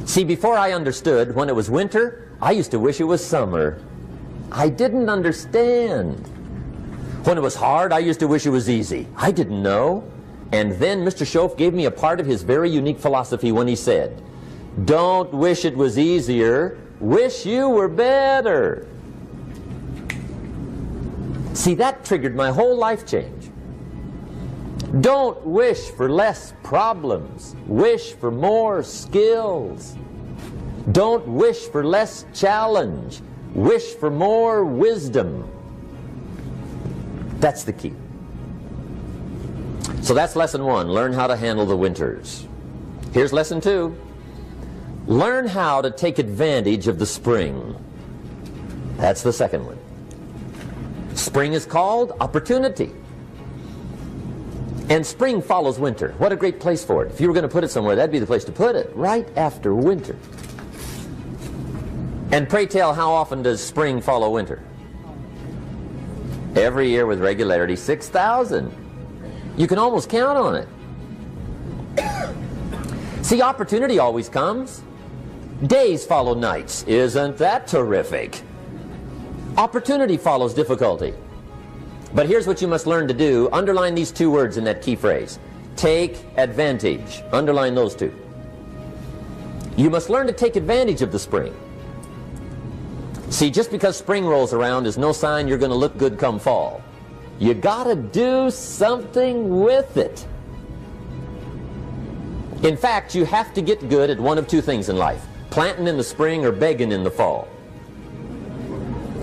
See, before I understood, when it was winter, I used to wish it was summer. I didn't understand. When it was hard, I used to wish it was easy. I didn't know. And then Mr. Schoaf gave me a part of his very unique philosophy when he said, "Don't wish it was easier, wish you were better." See, that triggered my whole life change. Don't wish for less problems, wish for more skills. Don't wish for less challenge, wish for more wisdom. That's the key. So that's lesson 1, learn how to handle the winters. Here's lesson 2, learn how to take advantage of the spring. That's the second one. Spring is called opportunity. And spring follows winter. What a great place for it. If you were going to put it somewhere, that'd be the place to put it, right after winter. And pray tell, how often does spring follow winter? Every year with regularity, 6,000. You can almost count on it. See, opportunity always comes. Days follow nights. Isn't that terrific? Opportunity follows difficulty. But here's what you must learn to do. Underline these 2 words in that key phrase. Take advantage. Underline those 2. You must learn to take advantage of the spring. See, just because spring rolls around is no sign you're going to look good come fall. You got to do something with it. In fact, you have to get good at one of 2 things in life. Planting in the spring or begging in the fall.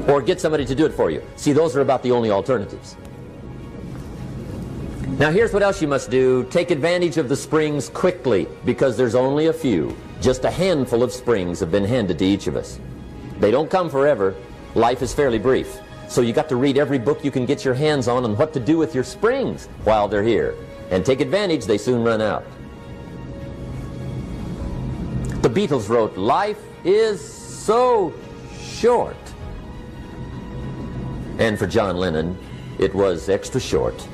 Or get somebody to do it for you. See, those are about the only alternatives. Now here's what else you must do. Take advantage of the springs quickly, because there's only a few. Just a handful of springs have been handed to each of us. They don't come forever. Life is fairly brief. So you got to read every book you can get your hands on what to do with your springs while they're here. And take advantage, they soon run out. The Beatles wrote, "Life is so short." And for John Lennon, it was extra short.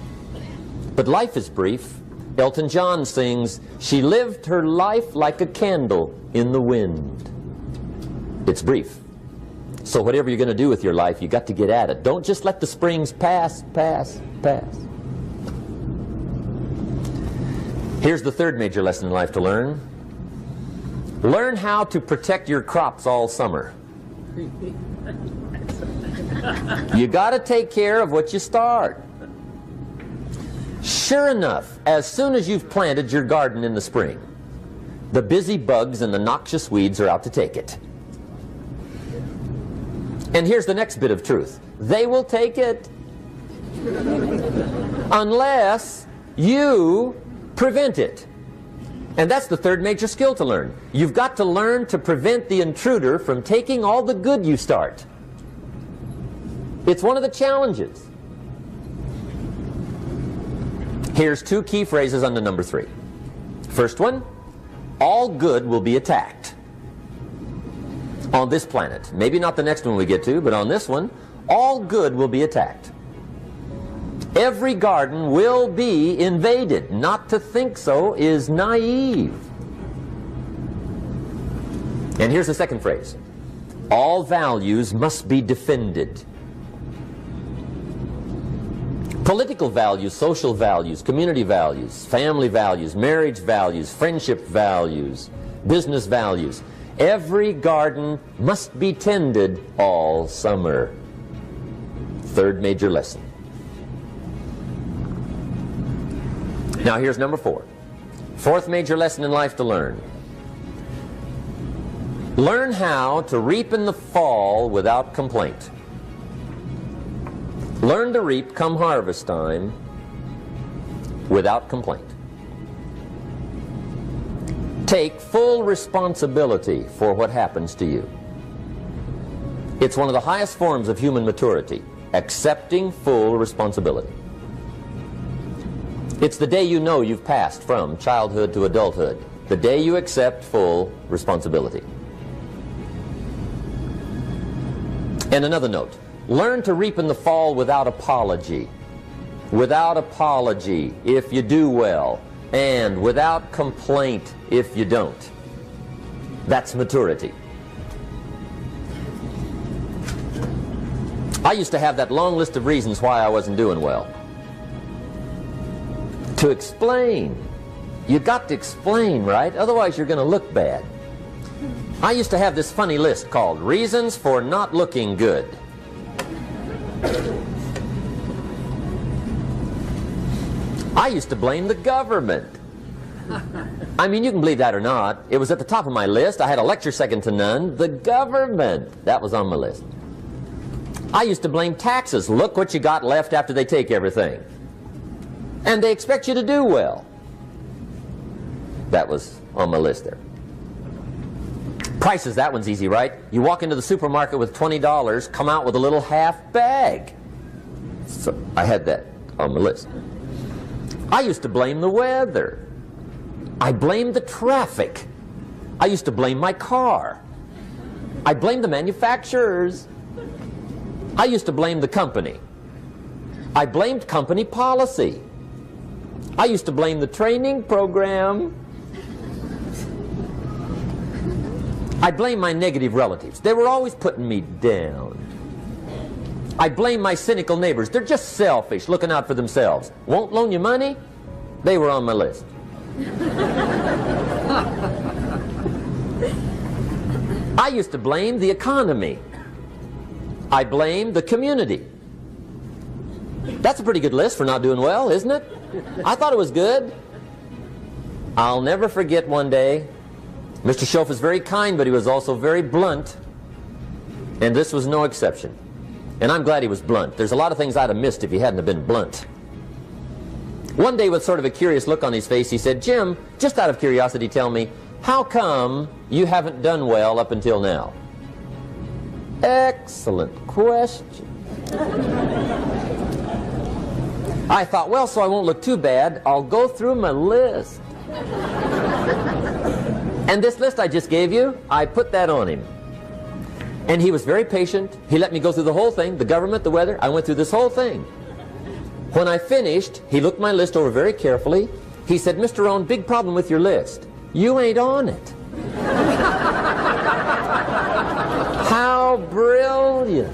But life is brief. Elton John sings, "She lived her life like a candle in the wind." It's brief. So whatever you're going to do with your life, you got to get at it. Don't just let the springs pass. Here's the 3rd major lesson in life to learn. Learn how to protect your crops all summer. You got to take care of what you start. Sure enough, as soon as you've planted your garden in the spring, the busy bugs and the noxious weeds are out to take it. And here's the next bit of truth. They will take it unless you prevent it. And that's the 3rd major skill to learn. You've got to learn to prevent the intruder from taking all the good you start. It's one of the challenges. Here's 2 key phrases under number 3. First one, all good will be attacked. On this planet. Maybe not the next one we get to, but on this one, all good will be attacked. Every garden will be invaded. Not to think so is naive. And here's the second phrase. All values must be defended. Political values, social values, community values, family values, marriage values, friendship values, business values. Every garden must be tended all summer. 3rd major lesson. Now here's number 4. 4th major lesson in life to learn. Learn how to reap in the fall without complaint. Learn to reap come harvest time without complaint. Take full responsibility for what happens to you. It's one of the highest forms of human maturity, accepting full responsibility. It's the day you know you've passed from childhood to adulthood, the day you accept full responsibility. And another note, learn to reap in the fall without apology. Without apology if you do well, and without complaint if you don't. That's maturity. I used to have that long list of reasons why I wasn't doing well. To explain. You got to explain, right? Otherwise you're going to look bad. I used to have this funny list called Reasons for Not Looking Good. I used to blame the government. I mean, you can believe that or not. It was at the top of my list. I had a lecture second to none. The government. That was on my list. I used to blame taxes. Look what you got left after they take everything. And they expect you to do well. That was on my list there. Prices, that one's easy, right? You walk into the supermarket with $20, come out with a little half bag. So I had that on my list. I used to blame the weather. I blamed the traffic. I used to blame my car. I blamed the manufacturers. I used to blame the company. I blamed company policy. I used to blame the training program. I blame my negative relatives. They were always putting me down. I blame my cynical neighbors. They're just selfish, looking out for themselves. Won't loan you money? They were on my list. I used to blame the economy. I blamed the community. That's a pretty good list for not doing well, isn't it? I thought it was good. I'll never forget one day, Mr. Schoaf was very kind, but he was also very blunt. And this was no exception. And I'm glad he was blunt. There's a lot of things I'd have missed if he hadn't have been blunt. One day, with sort of a curious look on his face, he said, "Jim, just out of curiosity, tell me, how come you haven't done well up until now?" Excellent question. I thought, well, so I won't look too bad, I'll go through my list. And this list I just gave you, I put that on him. And he was very patient. He let me go through the whole thing, the government, the weather. I went through this whole thing. When I finished, he looked my list over very carefully. He said, "Mr. Rohn, big problem with your list. You ain't on it." How brilliant.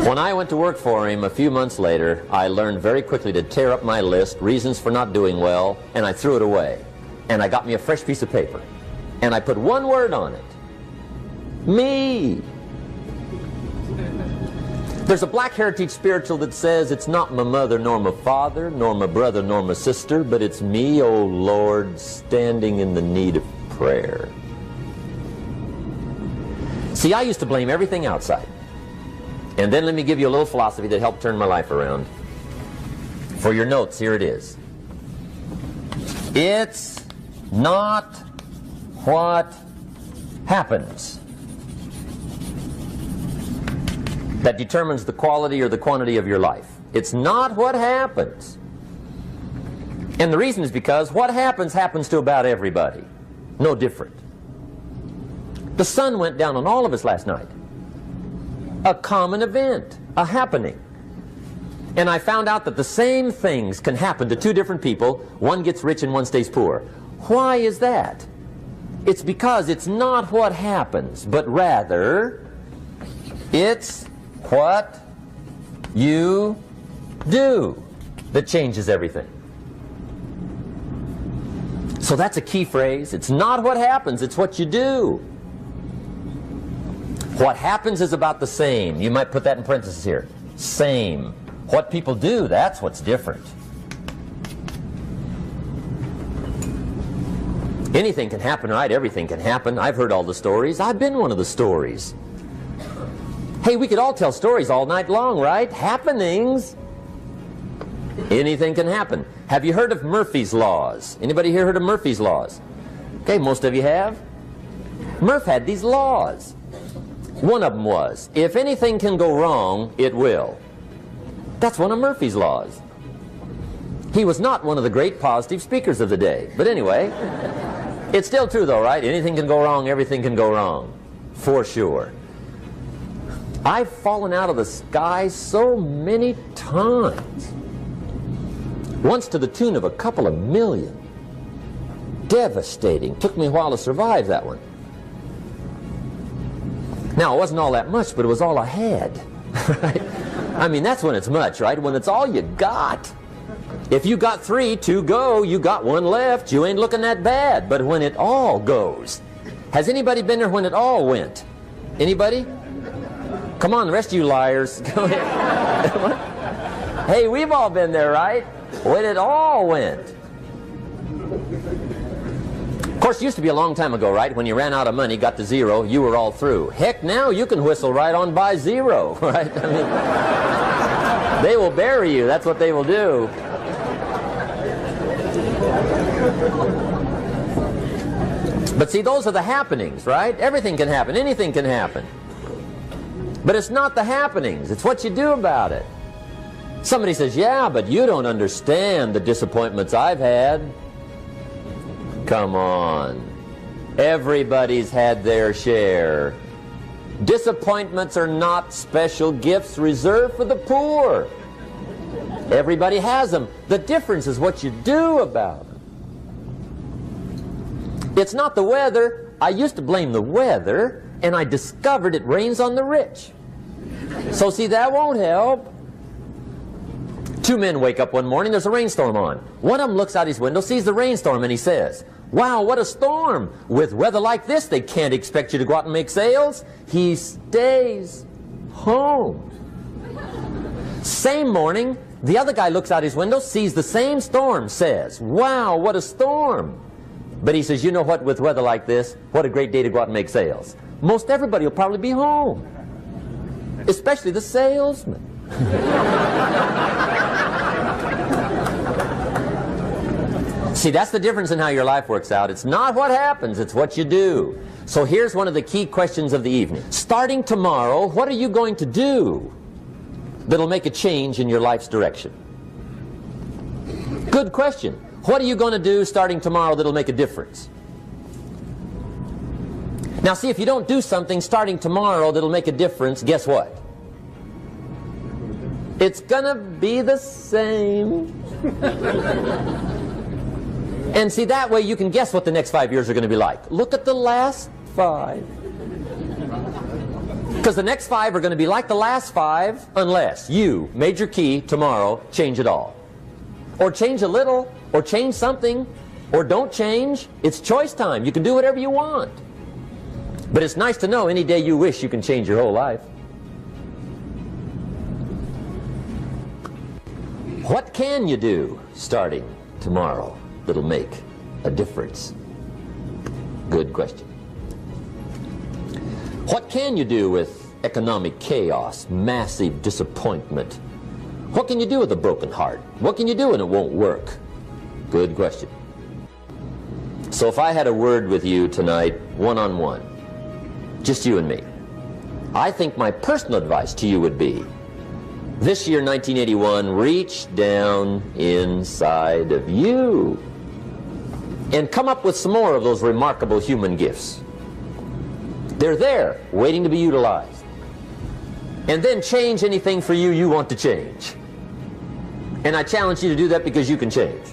When I went to work for him a few months later, I learned very quickly to tear up my list, reasons for not doing well, and I threw it away. And I got me a fresh piece of paper. And I put one word on it. Me. There's a Black Heritage spiritual that says, "It's not my mother nor my father, nor my brother nor my sister, but it's me, O Lord, standing in the need of prayer." See, I used to blame everything outside. And then let me give you a little philosophy that helped turn my life around. For your notes, here it is. It's not what happens that determines the quality or the quantity of your life. It's not what happens. And the reason is because what happens to about everybody. No different. The sun went down on all of us last night. A common event, a happening. And I found out that the same things can happen to two different people. One gets rich and one stays poor. Why is that? It's because it's not what happens, but rather it's what you do that changes everything. So that's a key phrase. It's not what happens, it's what you do. What happens is about the same. You might put that in parentheses here. Same. What people do, that's what's different. Anything can happen, right? Everything can happen. I've heard all the stories. I've been one of the stories. Hey, we could all tell stories all night long, right? Happenings. Anything can happen. Have you heard of Murphy's Laws? Anybody here heard of Murphy's Laws? Okay, most of you have. Murph had these laws. One of them was, if anything can go wrong, it will. That's one of Murphy's laws. He was not one of the great positive speakers of the day. But anyway, it's still true though, right? Anything can go wrong, everything can go wrong. For sure. I've fallen out of the sky so many times. Once to the tune of a couple of million. Devastating. Took me a while to survive that one. Now, it wasn't all that much, but it was all I had. Right? I mean, that's when it's much, right? When it's all you got. If you got 3, 2 go, you got 1 left, you ain't looking that bad. But when it all goes, has anybody been there when it all went? Anybody? Come on, the rest of you liars. Go ahead. Hey, we've all been there, right? When it all went. Of course, it used to be a long time ago, right? When you ran out of money, got to 0, you were all through. Heck, now you can whistle right on by 0, right? I mean, they will bury you. That's what they will do. But see, those are the happenings, right? Everything can happen. Anything can happen. But it's not the happenings. It's what you do about it. Somebody says, yeah, but you don't understand the disappointments I've had. Come on. Everybody's had their share. Disappointments are not special gifts reserved for the poor. Everybody has them. The difference is what you do about them. It's not the weather. I used to blame the weather, and I discovered it rains on the rich. So see, that won't help. 2 men wake up one morning, there's a rainstorm on. One of them looks out his window, sees the rainstorm, and he says, wow, what a storm. With weather like this, they can't expect you to go out and make sales. He stays home. Same morning, the other guy looks out his window, sees the same storm, says, wow, what a storm. But he says, you know what, with weather like this, what a great day to go out and make sales. Most everybody will probably be home, especially the salesman. See, that's the difference in how your life works out. It's not what happens, it's what you do. So here's one of the key questions of the evening. Starting tomorrow, what are you going to do that'll make a change in your life's direction? Good question. What are you going to do starting tomorrow that'll make a difference? Now see, if you don't do something starting tomorrow that'll make a difference, guess what? It's gonna be the same. And see, that way you can guess what the next 5 years are going to be like. Look at the last 5. Because the next 5 are going to be like the last 5 unless you, major key, tomorrow, change it all. Or change a little, or change something, or don't change. It's choice time. You can do whatever you want. But it's nice to know any day you wish you can change your whole life. What can you do starting tomorrow that'll make a difference? Good question. What can you do with economic chaos, massive disappointment? What can you do with a broken heart? What can you do when it won't work? Good question. So if I had a word with you tonight, one-on-one, just you and me, I think my personal advice to you would be, this year, 1981, reach down inside of you and come up with some more of those remarkable human gifts. They're there, waiting to be utilized. And then change anything for you you want to change. And I challenge you to do that because you can change.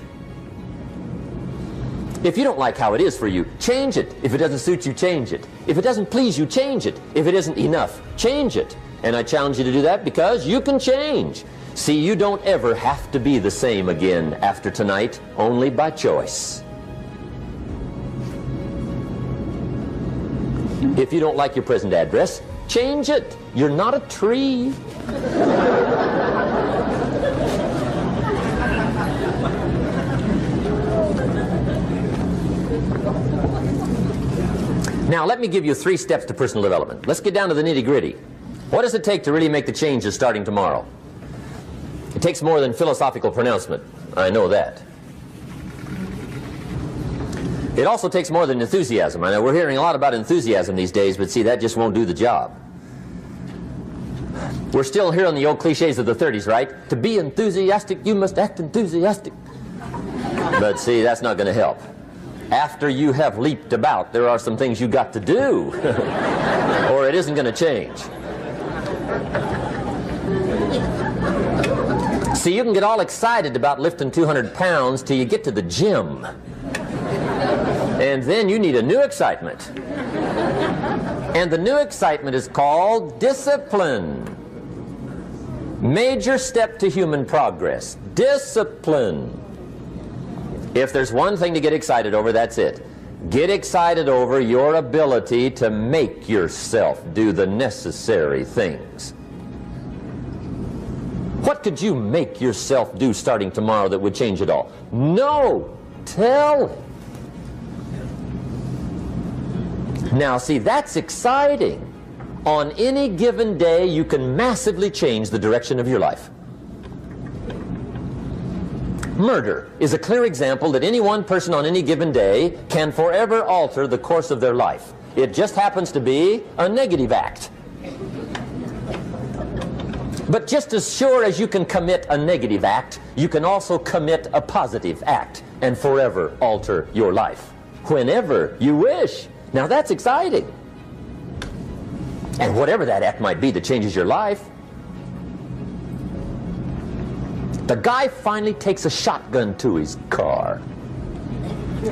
If you don't like how it is for you, change it. If it doesn't suit you, change it. If it doesn't please you, change it. If it isn't enough, change it. And I challenge you to do that because you can change. See, you don't ever have to be the same again after tonight, only by choice. If you don't like your present address, change it. You're not a tree. Now, let me give you 3 steps to personal development. Let's get down to the nitty-gritty. What does it take to really make the changes starting tomorrow? It takes more than philosophical pronouncement. I know that. It also takes more than enthusiasm. I know we're hearing a lot about enthusiasm these days, but see, that just won't do the job. We're still hearing the old cliches of the 30s, right? To be enthusiastic, you must act enthusiastic. But see, that's not going to help. After you have leaped about, there are some things you got to do, or it isn't going to change. See, you can get all excited about lifting 200 pounds till you get to the gym. And then you need a new excitement. And the new excitement is called discipline. Major step to human progress. Discipline. If there's one thing to get excited over, that's it. Get excited over your ability to make yourself do the necessary things. What could you make yourself do starting tomorrow that would change it all? No! Tell him. Now see, that's exciting. On any given day, you can massively change the direction of your life. Murder is a clear example that any one person on any given day can forever alter the course of their life. It just happens to be a negative act. But just as sure as you can commit a negative act, you can also commit a positive act and forever alter your life whenever you wish. Now that's exciting. And whatever that act might be that changes your life. The guy finally takes a shotgun to his car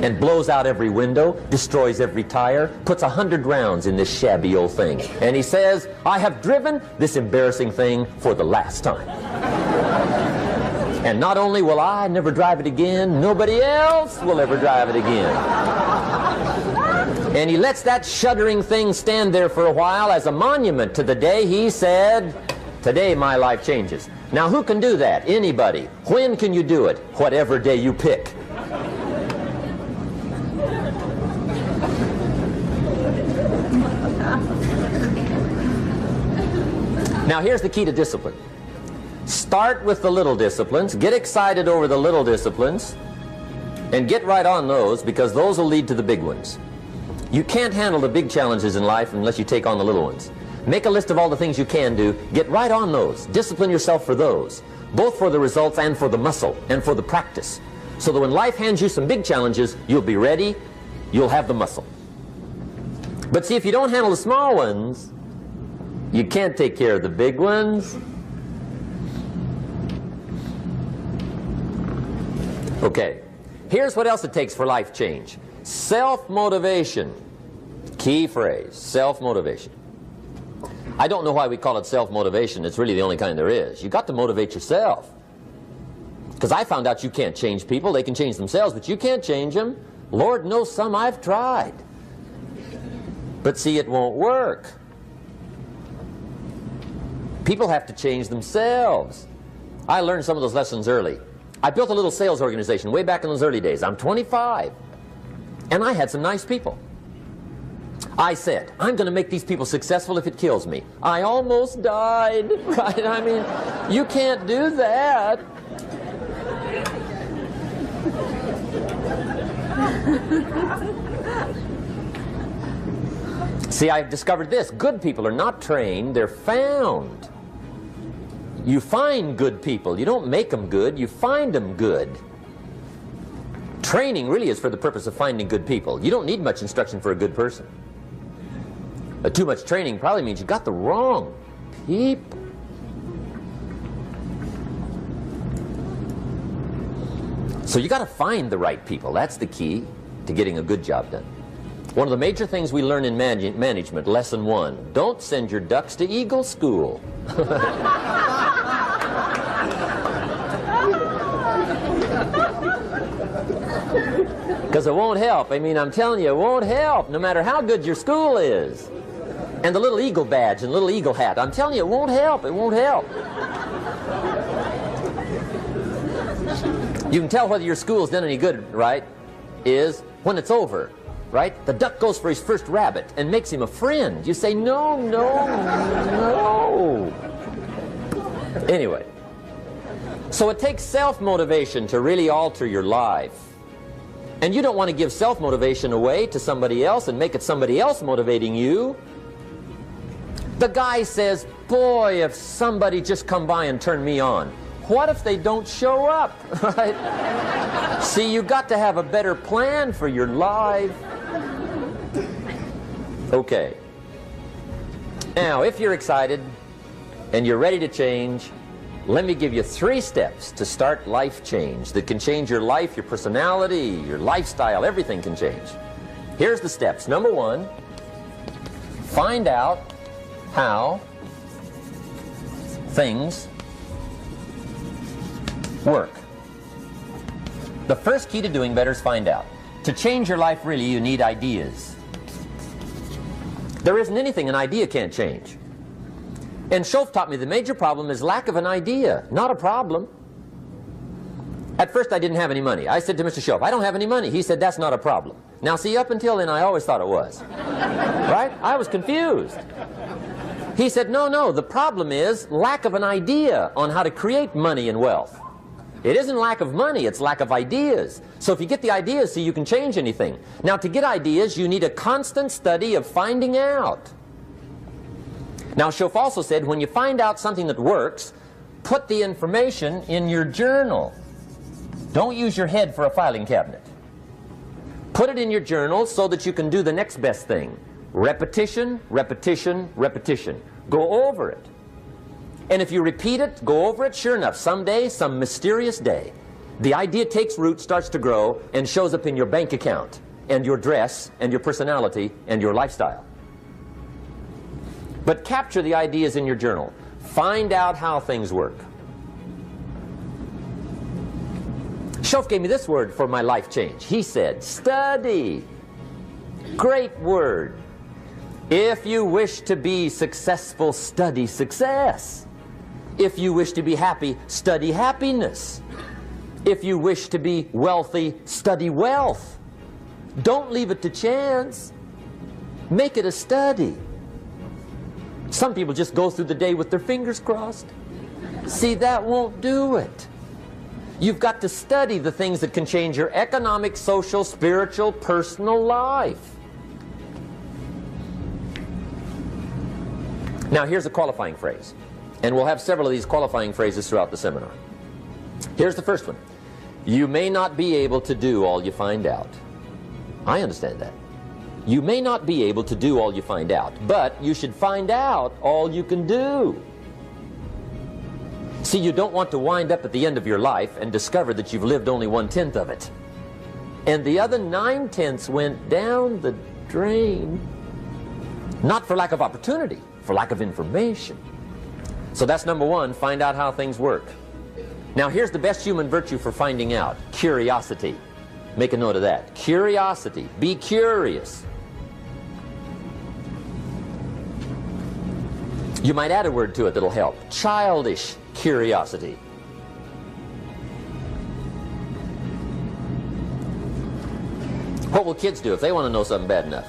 and blows out every window, destroys every tire, puts 100 rounds in this shabby old thing. And he says, I have driven this embarrassing thing for the last time. And not only will I never drive it again, nobody else will ever drive it again. And he lets that shuddering thing stand there for a while as a monument to the day he said, today my life changes. Now who can do that? Anybody. When can you do it? Whatever day you pick. Now here's the key to discipline. Start with the little disciplines, get excited over the little disciplines, and get right on those, because those will lead to the big ones. You can't handle the big challenges in life unless you take on the little ones. Make a list of all the things you can do, get right on those, discipline yourself for those, both for the results and for the muscle and for the practice, so that when life hands you some big challenges, you'll be ready, you'll have the muscle. But see, if you don't handle the small ones, you can't take care of the big ones. Okay, here's what else it takes for life change. Self-motivation. Key phrase, self-motivation. I don't know why we call it self-motivation. It's really the only kind there is. You got to motivate yourself. Because I found out you can't change people. They can change themselves, but you can't change them. Lord knows some I've tried. But see, it won't work. People have to change themselves. I learned some of those lessons early. I built a little sales organization way back in those early days. I'm 25. And I had some nice people. I said, I'm going to make these people successful if it kills me. I almost died, right? I mean, you can't do that. See, I've discovered this. Good people are not trained, they're found. You find good people. You don't make them good, you find them good. Training really is for the purpose of finding good people. You don't need much instruction for a good person. Too much training probably means you got the wrong people. So you got to find the right people. That's the key to getting a good job done. One of the major things we learn in management, lesson 1, don't send your ducks to Eagle School. Because it won't help. I mean, I'm telling you, it won't help, no matter how good your school is. And the little eagle badge and little eagle hat, I'm telling you, it won't help. It won't help. You can tell whether your school's done any good, right, is when it's over, right? The duck goes for his first rabbit and makes him a friend. You say, no, no, no. Anyway, so it takes self-motivation to really alter your life. And you don't want to give self-motivation away to somebody else and make it somebody else motivating you. The guy says, boy, if somebody just come by and turn me on. What if they don't show up? Right? See, you got to have a better plan for your life. Okay. Now, if you're excited and you're ready to change, Let me give you 3 steps to start life change that can change your life, your personality, your lifestyle. Everything can change. Here's the steps. Number 1, find out how things work. The first key to doing better is find out. To change your life, really, you need ideas. There isn't anything an idea can't change. And Schoaf taught me the major problem is lack of an idea, not a problem. At first I didn't have any money. I said to Mr. Schoaf, I don't have any money. He said, that's not a problem. Now see, up until then I always thought it was. Right? I was confused. He said, no, the problem is lack of an idea on how to create money and wealth. It isn't lack of money, it's lack of ideas. So if you get the ideas, see, you can change anything. Now to get ideas, you need a constant study of finding out. Now Schoaf also said, when you find out something that works, put the information in your journal. Don't use your head for a filing cabinet. Put it in your journal so that you can do the next best thing. Repetition, repetition, repetition. Go over it. And if you repeat it, go over it, sure enough, someday, some mysterious day, the idea takes root, starts to grow, and shows up in your bank account, and your dress, and your personality, and your lifestyle. But capture the ideas in your journal. Find out how things work. Schoaf gave me this word for my life change. He said, study. Great word. If you wish to be successful, study success. If you wish to be happy, study happiness. If you wish to be wealthy, study wealth. Don't leave it to chance. Make it a study. Some people just go through the day with their fingers crossed. See, that won't do it. You've got to study the things that can change your economic, social, spiritual, personal life. Now here's a qualifying phrase. And we'll have several of these qualifying phrases throughout the seminar. Here's the first one. You may not be able to do all you find out. I understand that. You may not be able to do all you find out, but you should find out all you can do. See, you don't want to wind up at the end of your life and discover that you've lived only 1/10 of it. And the other 9/10 went down the drain. Not for lack of opportunity, for lack of information. So that's number 1, find out how things work. Now here's the best human virtue for finding out, curiosity. Make a note of that. Curiosity. Be curious. You might add a word to it that'll help. Childish curiosity. What will kids do if they want to know something bad enough?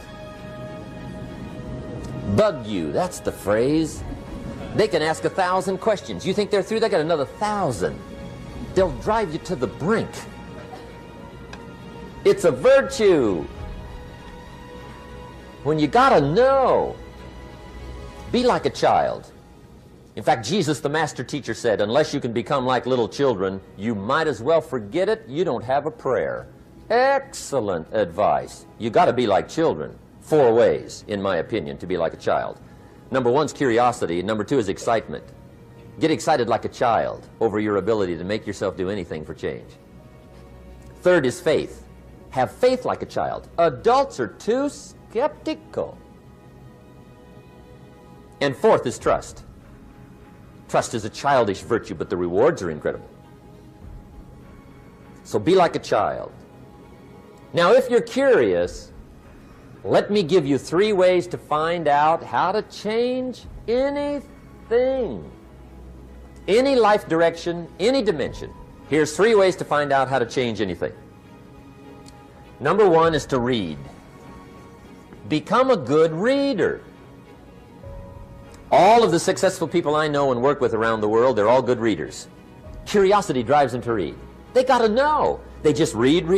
Bug you, that's the phrase. They can ask 1,000 questions. You think they're through? They got another 1,000. They'll drive you to the brink. It's a virtue. When you gotta know, be like a child. In fact, Jesus, the master teacher, said, unless you can become like little children, you might as well forget it. You don't have a prayer. Excellent advice. You gotta be like children. 4 ways, in my opinion, to be like a child. Number 1 is curiosity. Number 2 is excitement. Get excited like a child over your ability to make yourself do anything for change. 3rd is faith. Have faith like a child. Adults are too skeptical. And 4th is trust. Trust is a childish virtue, but the rewards are incredible. So be like a child. Now, if you're curious, let me give you 3 ways to find out how to change anything. Any life direction, any dimension. Here's 3 ways to find out how to change anything. Number 1 is to read. Become a good reader. All of the successful people I know and work with around the world, they're all good readers. Curiosity drives them to read. They got to know. They just read.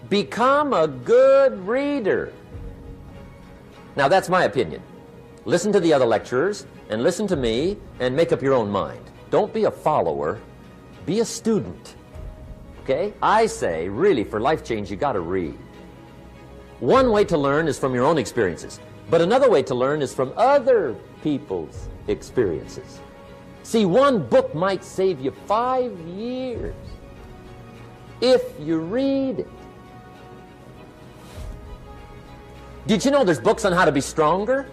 Become a good reader. Now that's my opinion. Listen to the other lecturers and listen to me and make up your own mind. Don't be a follower, be a student. Okay? I say, really, for life change, you got to read. One way to learn is from your own experiences. But another way to learn is from other people's experiences. See, one book might save you 5 years if you read it. Did you know there's books on how to be stronger,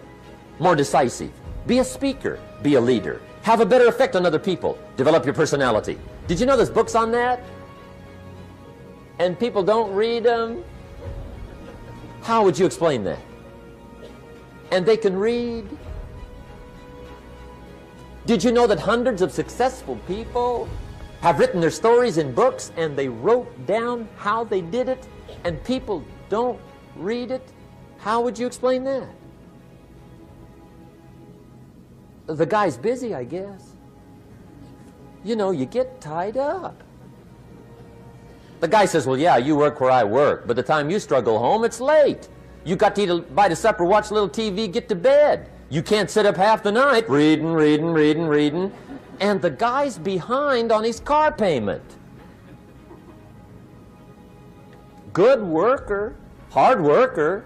more decisive, be a speaker, be a leader, have a better effect on other people, develop your personality? Did you know there's books on that? And people don't read them? How would you explain that? And they can read? Did you know that hundreds of successful people have written their stories in books and they wrote down how they did it and people don't read it? How would you explain that? The guy's busy, I guess. You know, you get tied up. The guy says, well, yeah, you work where I work, but the time you struggle home, it's late. You got to eat a bite of supper, watch a little TV, get to bed. You can't sit up half the night reading. And the guy's behind on his car payment. Good worker, hard worker,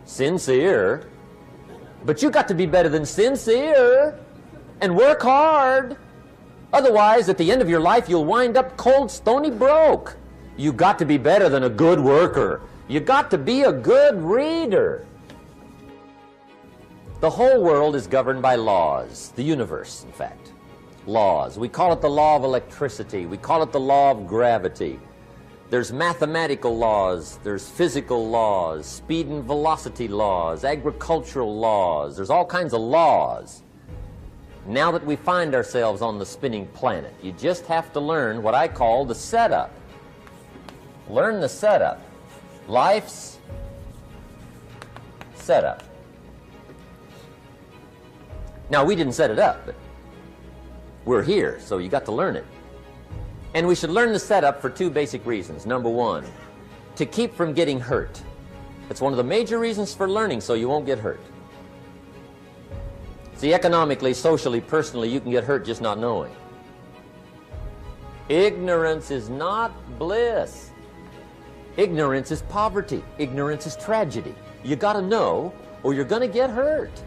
sincere. But you got to be better than sincere and work hard. Otherwise, at the end of your life, you'll wind up cold, stony broke. You got to be better than a good worker. You got to be a good reader. The whole world is governed by laws. The universe, in fact. Laws. We call it the law of electricity. We call it the law of gravity. There's mathematical laws. There's physical laws, speed and velocity laws, agricultural laws. There's all kinds of laws. Now that we find ourselves on the spinning planet, you just have to learn what I call the setup. Learn the setup. Life's setup. Now, we didn't set it up, but we're here, so you got to learn it. And we should learn the setup for 2 basic reasons. Number 1, to keep from getting hurt. It's one of the major reasons for learning, so you won't get hurt. See, economically, socially, personally, you can get hurt just not knowing. Ignorance is not bliss. Ignorance is poverty. Ignorance is tragedy. You got to know, or you're going to get hurt.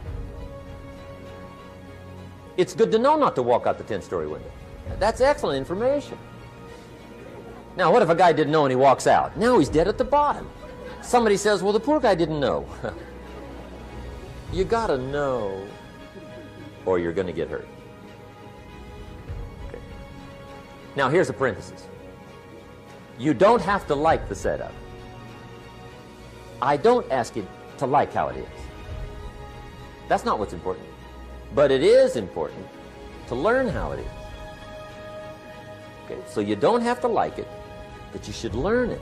It's good to know not to walk out the 10-story window. That's excellent information. Now, what if a guy didn't know and he walks out? Now he's dead at the bottom. Somebody says, well, the poor guy didn't know. You got to know, or you're going to get hurt. Okay. Now, here's a parenthesis. You don't have to like the setup. I don't ask you to like how it is. That's not what's important. But it is important to learn how it is. Okay, so you don't have to like it, but you should learn it.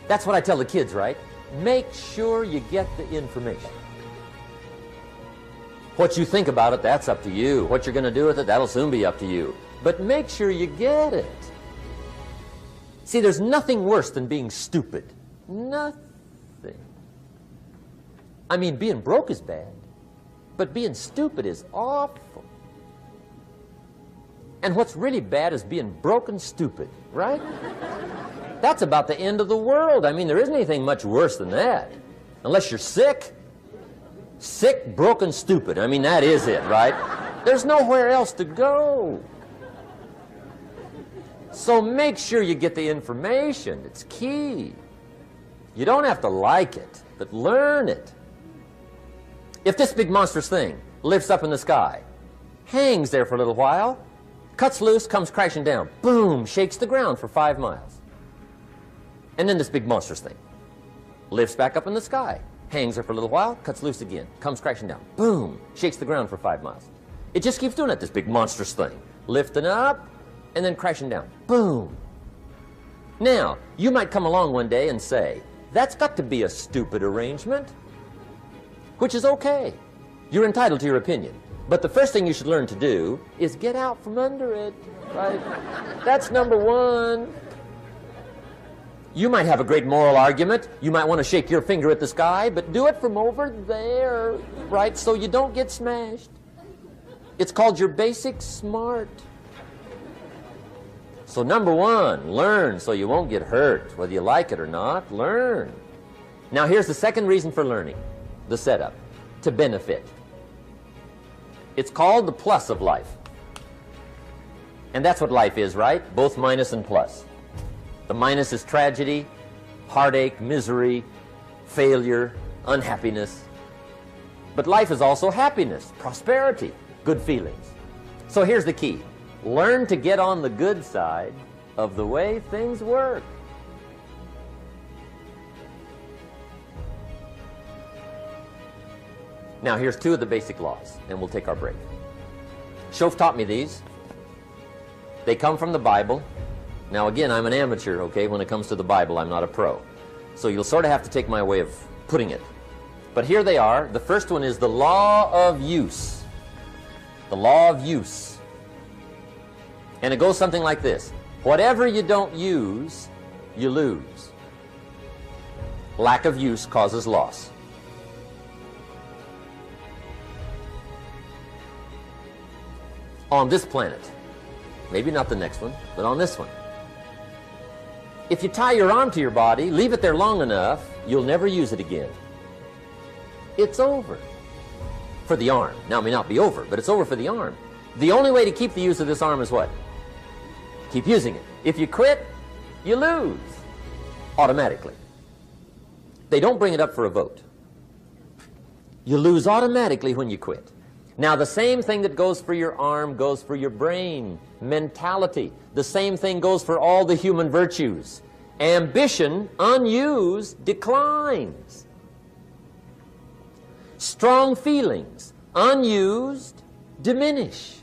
That's what I tell the kids, right? Make sure you get the information. What you think about it, that's up to you. What you're going to do with it, that'll soon be up to you. But make sure you get it. See, there's nothing worse than being stupid. Nothing. I mean, being broke is bad. But being stupid is awful. And what's really bad is being broke and stupid, right? That's about the end of the world. I mean, there isn't anything much worse than that. Unless you're sick. Sick, broken, stupid. I mean, that is it, right? There's nowhere else to go. So make sure you get the information. It's key. You don't have to like it, but learn it. If this big monstrous thing lifts up in the sky, hangs there for a little while, cuts loose, comes crashing down, boom, shakes the ground for 5 miles. And then this big monstrous thing lifts back up in the sky, hangs there for a little while, cuts loose again, comes crashing down, boom, shakes the ground for 5 miles. It just keeps doing it, this big monstrous thing, lifting up and then crashing down, boom. Now, you might come along one day and say, that's got to be a stupid arrangement. Which is okay. You're entitled to your opinion. But the first thing you should learn to do is get out from under it, right? That's number 1. You might have a great moral argument. You might want to shake your finger at the sky, but do it from over there, right? So you don't get smashed. It's called your basic smart. So number 1, learn so you won't get hurt. Whether you like it or not, learn. Now here's the second reason for learning. the setup, to benefit. It's called the plus of life. And that's what life is, right? Both minus and plus. The minus is tragedy, heartache, misery, failure, unhappiness. But life is also happiness, prosperity, good feelings. So here's the key. Learn to get on the good side of the way things work. Now here's two of the basic laws, and we'll take our break. Shof taught me these. They come from the Bible. Now again, I'm an amateur, okay? When it comes to the Bible, I'm not a pro. So you'll sort of have to take my way of putting it. But here they are. The first one is the law of use. The law of use. And it goes something like this. Whatever you don't use, you lose. Lack of use causes loss. On this planet, maybe not the next one, but on this one, if you tie your arm to your body, leave it there long enough, you'll never use it again. It's over for the arm. Now, it may not be over, but it's over for the arm. The only way to keep the use of this arm is what? Keep using it. If you quit, you lose automatically. They don't bring it up for a vote. You lose automatically when you quit. Now, the same thing that goes for your arm goes for your brain, mentality. The same thing goes for all the human virtues. Ambition, unused, declines. Strong feelings, unused, diminish.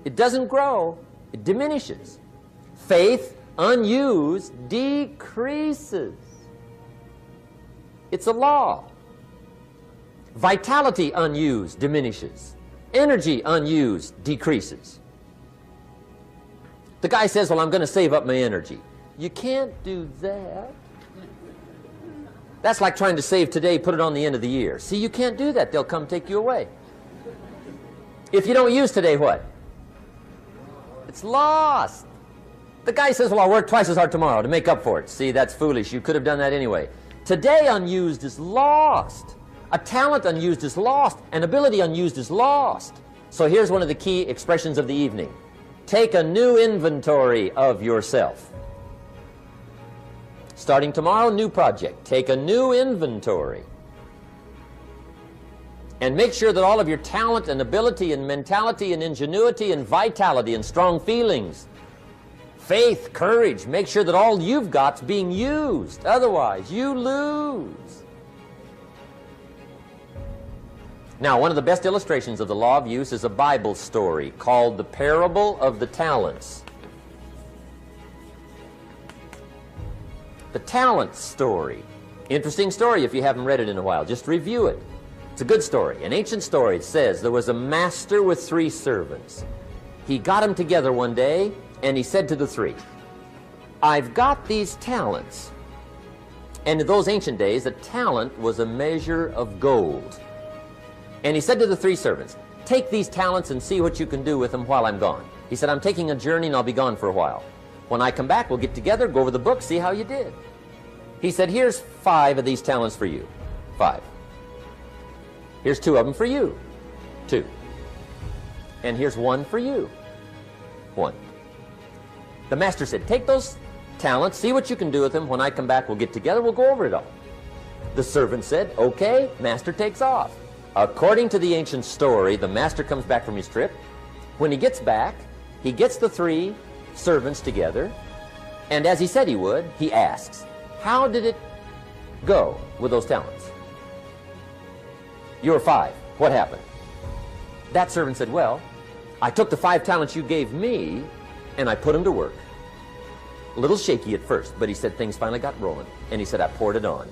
It doesn't grow, it diminishes. Faith, unused, decreases. It's a law. Vitality unused diminishes. Energy unused decreases. The guy says, well, I'm going to save up my energy. You can't do that. That's like trying to save today, put it on the end of the year. See, you can't do that. They'll come take you away. If you don't use today, what? It's lost. The guy says, well, I'll work twice as hard tomorrow to make up for it. See, that's foolish. You could have done that anyway. Today unused is lost. A talent unused is lost. An ability unused is lost. So here's one of the key expressions of the evening. Take a new inventory of yourself. Starting tomorrow, new project. Take a new inventory. And make sure that all of your talent and ability and mentality and ingenuity and vitality and strong feelings, faith, courage, make sure that all you've got's being used. Otherwise, you lose. Now, one of the best illustrations of the law of use is a Bible story called the Parable of the Talents. The talent story. Interesting story if you haven't read it in a while. Just review it. It's a good story. An ancient story. It says there was a master with 3 servants. He got them together one day and he said to the 3, I've got these talents. And in those ancient days, a talent was a measure of gold. And he said to the 3 servants, take these talents and see what you can do with them while I'm gone. He said, I'm taking a journey and I'll be gone for a while. When I come back, we'll get together, go over the book, see how you did. He said, here's 5 of these talents for you. 5. Here's 2 of them for you. 2. And here's 1 for you. 1. The master said, take those talents, see what you can do with them. When I come back, we'll get together, we'll go over it all. The servant said, okay, master takes off. According to the ancient story, the master comes back from his trip. When he gets back, he gets the 3 servants together, and as he said he would, he asks, how did it go with those talents? You were 5. What happened? That servant said, well, I took the 5 talents you gave me, and I put them to work. A little shaky at first, but he said things finally got rolling, and he said, I poured it on.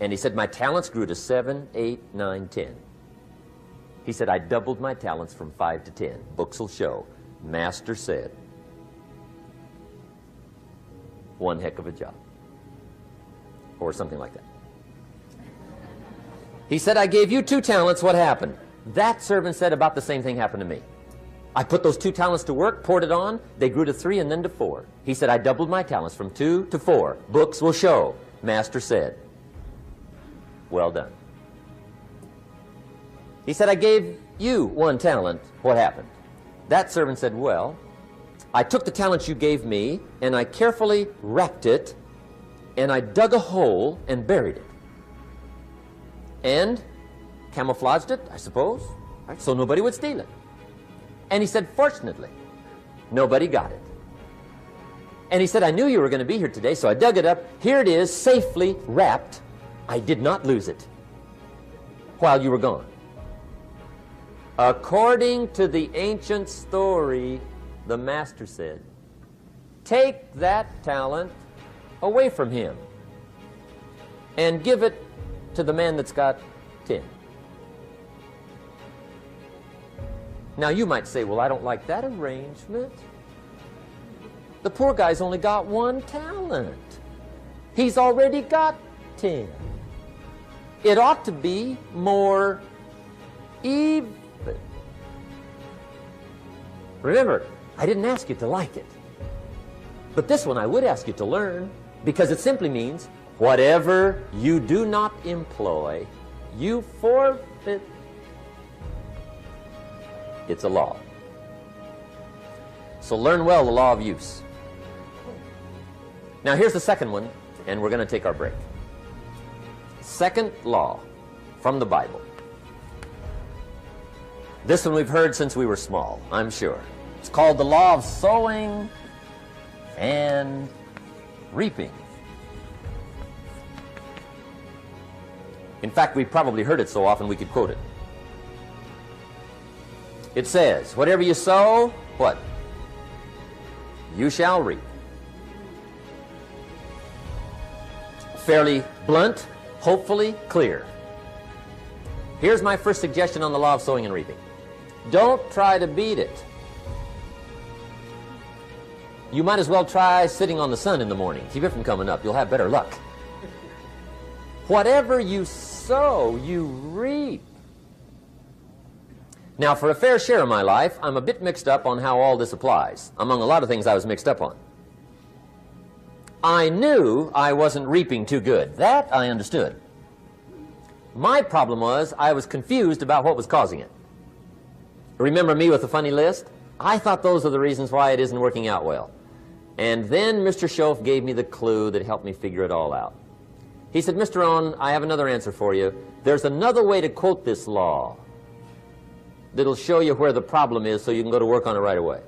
And he said, my talents grew to 7, 8, 9, 10. He said, I doubled my talents from 5 to 10. Books will show. Master said, one heck of a job. Or something like that. He said, I gave you 2 talents. What happened? That servant said about the same thing happened to me. I put those 2 talents to work, poured it on. They grew to 3 and then to 4. He said, I doubled my talents from 2 to 4. Books will show. Master said. well done. He said, I gave you 1 talent. What happened? That servant said, well, I took the talent you gave me, and I carefully wrapped it, and I dug a hole and buried it. And camouflaged it, I suppose, right, so nobody would steal it. And he said, fortunately, nobody got it. And he said, I knew you were going to be here today, so I dug it up. Here it is, safely wrapped. I did not lose it while you were gone. According to the ancient story, the master said, take that talent away from him and give it to the man that's got 10. Now you might say, well, I don't like that arrangement. The poor guy's only got 1 talent. He's already got 10. It ought to be more even. Remember, I didn't ask you to like it. But this one I would ask you to learn, because it simply means whatever you do not employ, you forfeit. It's a law. So learn well the law of use. Now here's the second one, and we're going to take our break. Second law from the Bible. This one we've heard since we were small, I'm sure. It's called the law of sowing and reaping. In fact, we've probably heard it so often we could quote it. It says, whatever you sow, what? You shall reap. Fairly blunt, hopefully clear. Here's my first suggestion on the law of sowing and reaping. Don't try to beat it. You might as well try sitting on the sun in the morning. Keep it from coming up. You'll have better luck. Whatever you sow, you reap. Now, for a fair share of my life, I'm a bit mixed up on how all this applies. Among a lot of things I was mixed up on. I knew I wasn't reaping too good. That I understood. My problem was I was confused about what was causing it. Remember me with the funny list? I thought those are the reasons why it isn't working out well. And then Mr. Schoaf gave me the clue that helped me figure it all out. He said, Mr. Owen, I have another answer for you. There's another way to quote this law that'll show you where the problem is so you can go to work on it right away.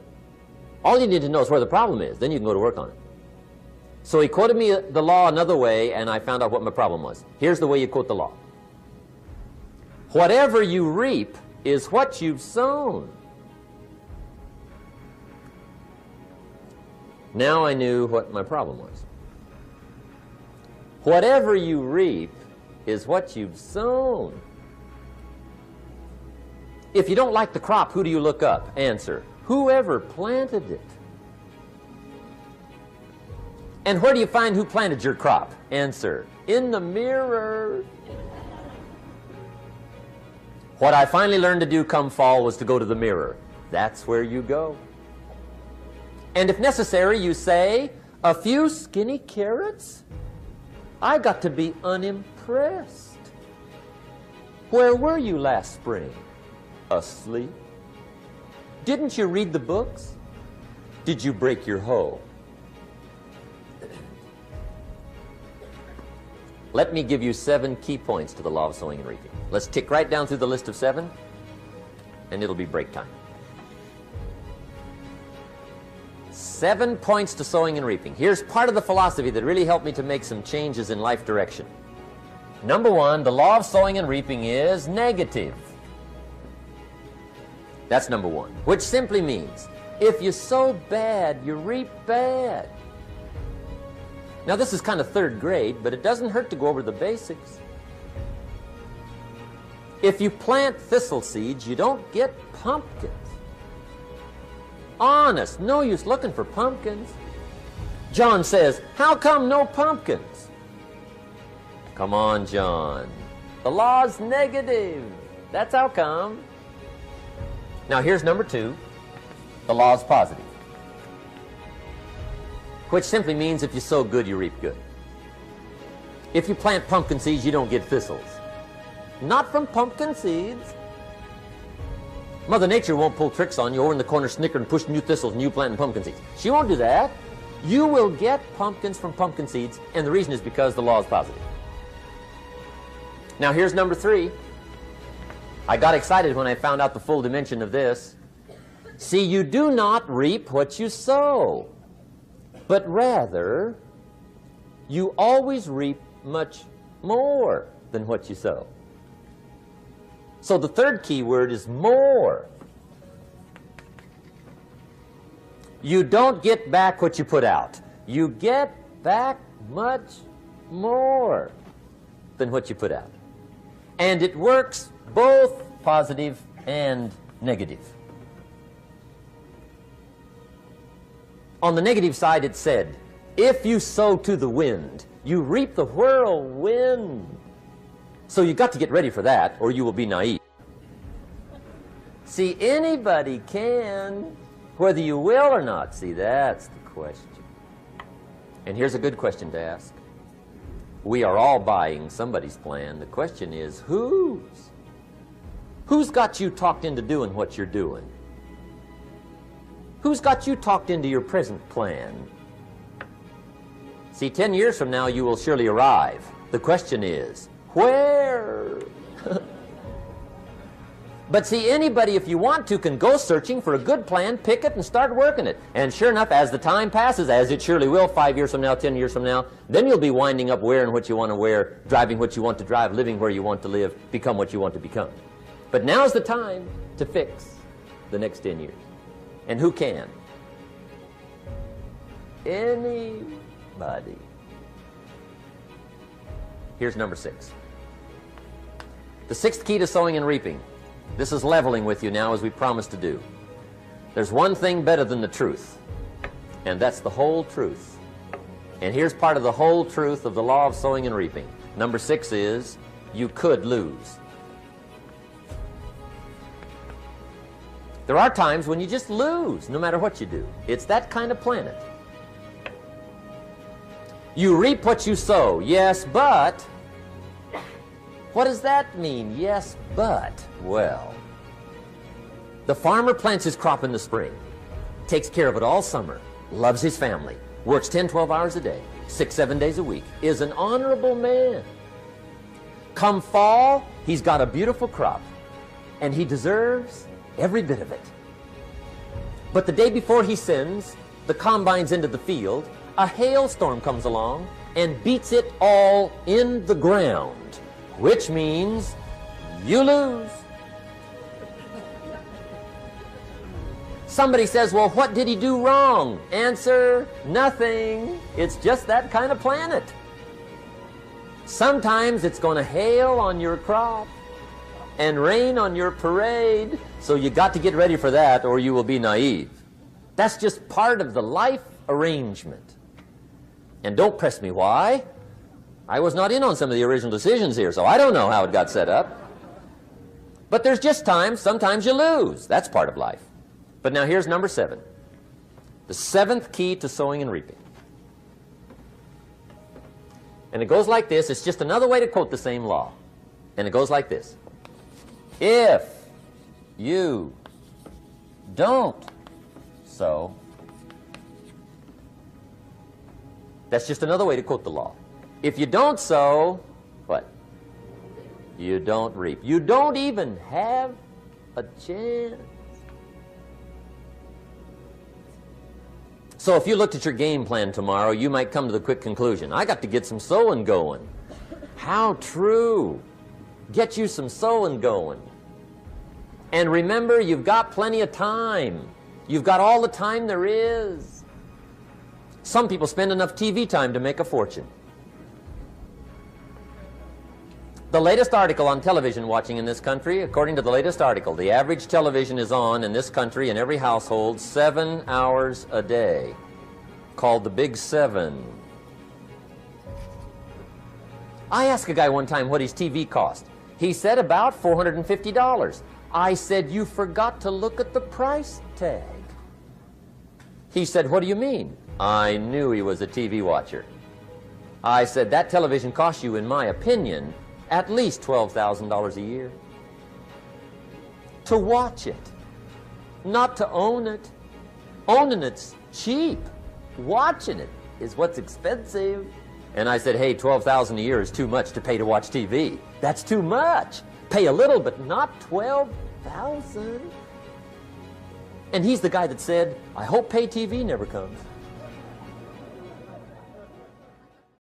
All you need to know is where the problem is, then you can go to work on it. So he quoted me the law another way, and I found out what my problem was. Here's the way you quote the law. Whatever you reap is what you've sown. Now I knew what my problem was. Whatever you reap is what you've sown. If you don't like the crop, who do you look up? Answer, whoever planted it. And where do you find who planted your crop? Answer, in the mirror. What I finally learned to do come fall was to go to the mirror. That's where you go. And if necessary, you say, a few skinny carrots? I got to be unimpressed. Where were you last spring? Asleep? Didn't you read the books? Did you break your hoe? Let me give you 7 key points to the law of sowing and reaping. Let's tick right down through the list of 7, and it'll be break time. 7 points to sowing and reaping. Here's part of the philosophy that really helped me to make some changes in life direction. Number 1, the law of sowing and reaping is negative. That's number 1, which simply means if you sow bad, you reap bad. Now this is kind of 3rd grade, but it doesn't hurt to go over the basics. If you plant thistle seeds, you don't get pumpkins. Honest, no use looking for pumpkins. John says, how come no pumpkins? Come on, John. The law's negative. That's how come. Now here's number 2. The law's positive. Which simply means if you sow good, you reap good. If you plant pumpkin seeds, you don't get thistles. not from pumpkin seeds. Mother Nature won't pull tricks on you over in the corner snickering, pushing new thistles and you planting pumpkin seeds. She won't do that. You will get pumpkins from pumpkin seeds, and the reason is because the law is positive. Now here's number 3. I got excited when I found out the full dimension of this. See, you do not reap what you sow, but rather you always reap much more than what you sow. So the third key word is more. You don't get back what you put out. You get back much more than what you put out. And it works both positive and negative. On the negative side, it said, if you sow to the wind, you reap the whirlwind. So you've got to get ready for that, or you will be naive. See, anybody can, whether you will or not. See, that's the question. And here's a good question to ask. We are all buying somebody's plan. The question is, whose? Who's got you talked into doing what you're doing? Who's got you talked into your present plan? See, 10 years from now, you will surely arrive. The question is, where? But see, anybody, if you want to, can go searching for a good plan, pick it, and start working it. And sure enough, as the time passes, as it surely will 5 years from now, 10 years from now, then you'll be winding up wearing what you want to wear, driving what you want to drive, living where you want to live, become what you want to become. But now's the time to fix the next 10 years. And who can? Anybody. Here's number 6. The 6th key to sowing and reaping. This is leveling with you now, as we promised to do. There's one thing better than the truth, and that's the whole truth. And here's part of the whole truth of the law of sowing and reaping. Number 6 is, you could lose. There are times when you just lose, no matter what you do. It's that kind of planet. You reap what you sow, yes, but... What does that mean, yes, but? Well, the farmer plants his crop in the spring, takes care of it all summer, loves his family, works 10, 12 hours a day, 6, 7 days a week, is an honorable man. Come fall, he's got a beautiful crop, and he deserves every bit of it. But the day before he sends the combines into the field, a hailstorm comes along and beats it all in the ground. Which means you lose. Somebody says, well, what did he do wrong? Answer, nothing. It's just that kind of planet. Sometimes it's going to hail on your crop and rain on your parade, so you got to get ready for that or you will be naive. That's just part of the life arrangement. And don't press me why. I was not in on some of the original decisions here, so I don't know how it got set up. But there's just times, sometimes you lose. That's part of life. But now here's number 7. The 7th key to sowing and reaping. And it goes like this. It's just another way to quote the same law. And it goes like this. If you don't sow, that's just another way to quote the law. If you don't sow, what? You don't reap. You don't even have a chance. So if you looked at your game plan tomorrow, you might come to the quick conclusion, I got to get some sowing going. How true. Get you some sowing going. And remember, you've got plenty of time. You've got all the time there is. Some people spend enough TV time to make a fortune. The latest article on television watching in this country, according to the latest article, the average television is on in this country in every household 7 hours a day, called the Big 7. I asked a guy one time what his TV cost. He said about $450. I said, you forgot to look at the price tag. He said, what do you mean? I knew he was a TV watcher. I said, that television costs you, in my opinion, at least $12,000 a year. To watch it, not to own it. Owning it's cheap. Watching it is what's expensive. And I said, hey, $12,000 a year is too much to pay to watch TV. That's too much. Pay a little, but not $12,000. And he's the guy that said, I hope pay TV never comes.